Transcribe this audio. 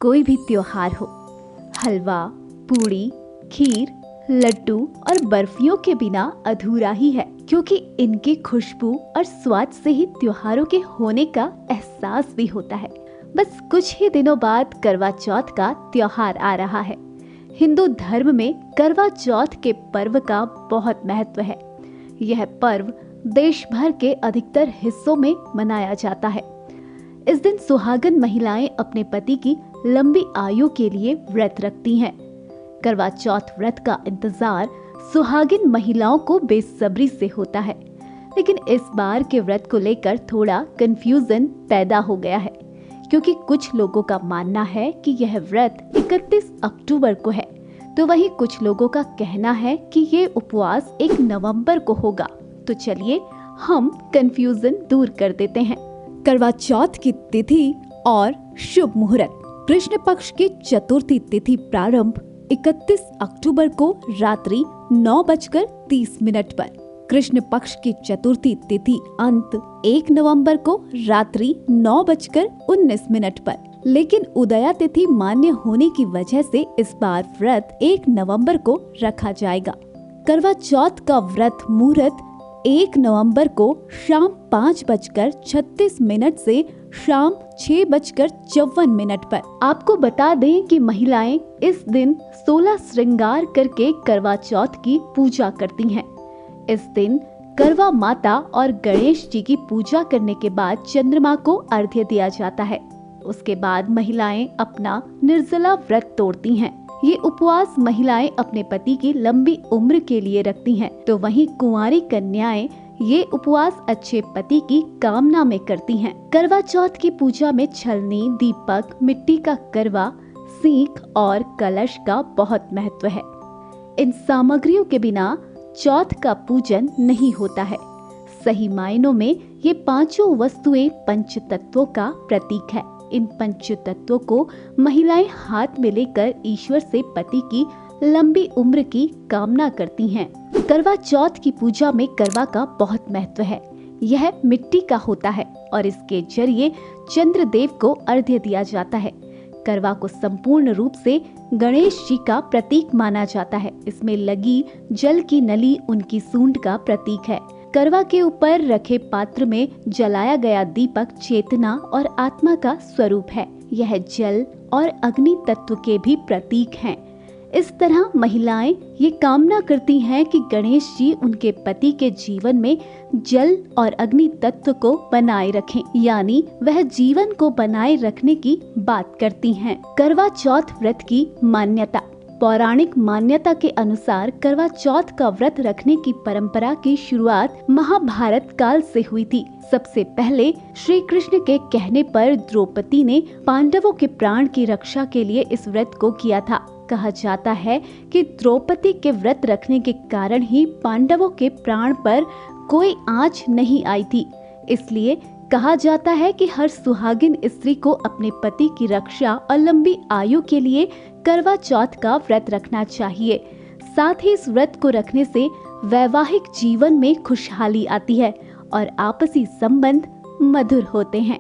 कोई भी त्योहार हो, हलवा, पूड़ी, खीर, लड्डू और बर्फियों के बिना अधूरा ही है, क्योंकि इनकी खुशबू और स्वाद से ही त्योहारों के होने का एहसास भी होता है। बस कुछ ही दिनों बाद करवा चौथ का त्योहार आ रहा है। हिंदू धर्म में करवा चौथ के पर्व का बहुत महत्व है। यह पर्व देश भर के अधिकतर हिस्सों में मनाया जाता है। इस दिन सुहागन महिलाएं अपने पति की लंबी आयु के लिए व्रत रखती हैं। करवा चौथ व्रत का इंतजार सुहागिन महिलाओं को बेसब्री से होता है, लेकिन इस बार के व्रत को लेकर थोड़ा कंफ्यूजन पैदा हो गया है, क्योंकि कुछ लोगों का मानना है कि यह व्रत 31 अक्टूबर को है, तो वहीं कुछ लोगों का कहना है कि ये उपवास 1 नवंबर को होगा। तो चलिए हम कंफ्यूजन दूर कर देते हैं। करवा चौथ की तिथि और शुभ मुहूर्त। कृष्ण पक्ष की चतुर्थी तिथि प्रारंभ 31 अक्टूबर को रात्रि 9:30 पर, कृष्ण पक्ष की चतुर्थी तिथि अंत 1 नवंबर को रात्रि 9:19 पर। लेकिन उदया तिथि मान्य होने की वजह से इस बार व्रत 1 नवंबर को रखा जाएगा। करवा चौथ का व्रत मुहूर्त 1 नवंबर को शाम 5:36 से शाम 6:54 पर। आपको बता दें कि महिलाएं इस दिन 16 श्रृंगार करके करवा चौथ की पूजा करती हैं। इस दिन करवा माता और गणेश जी की पूजा करने के बाद चंद्रमा को अर्घ्य दिया जाता है। उसके बाद महिलाएं अपना निर्जला व्रत तोड़ती हैं। ये उपवास महिलाएं अपने पति की लंबी उम्र के लिए रखती हैं, तो वहीं कुंवारी कन्याएं ये उपवास अच्छे पति की कामना में करती हैं। करवा चौथ की पूजा में छलनी, दीपक, मिट्टी का करवा, सीख और कलश का बहुत महत्व है। इन सामग्रियों के बिना चौथ का पूजन नहीं होता है। सही मायनों में ये पांचों वस्तुएं पंच तत्वों का प्रतीक है। इन पंच तत्वों को महिलाएं हाथ में लेकर ईश्वर से पति की लंबी उम्र की कामना करती हैं। करवा चौथ की पूजा में करवा का बहुत महत्व है। यह मिट्टी का होता है और इसके जरिए चंद्रदेव को अर्घ्य दिया जाता है। करवा को संपूर्ण रूप से गणेश जी का प्रतीक माना जाता है। इसमें लगी जल की नली उनकी सूंड का प्रतीक है। करवा के ऊपर रखे पात्र में जलाया गया दीपक चेतना और आत्मा का स्वरूप है। यह जल और अग्नि तत्व के भी प्रतीक हैं। इस तरह महिलाएं ये कामना करती हैं कि गणेश जी उनके पति के जीवन में जल और अग्नि तत्व को बनाए रखें, यानी वह जीवन को बनाए रखने की बात करती हैं। करवा चौथ व्रत की मान्यता। पौराणिक मान्यता के अनुसार करवा चौथ का व्रत रखने की परंपरा की शुरुआत महाभारत काल से हुई थी। सबसे पहले श्री कृष्ण के कहने पर द्रौपदी ने पांडवों के प्राण की रक्षा के लिए इस व्रत को किया था। कहा जाता है कि द्रौपदी के व्रत रखने के कारण ही पांडवों के प्राण पर कोई आंच नहीं आई थी। इसलिए कहा जाता है कि हर सुहागिन स्त्री को अपने पति की रक्षा और लंबी आयु के लिए करवा चौथ का व्रत रखना चाहिए। साथ ही इस व्रत को रखने से वैवाहिक जीवन में खुशहाली आती है और आपसी संबंध मधुर होते हैं।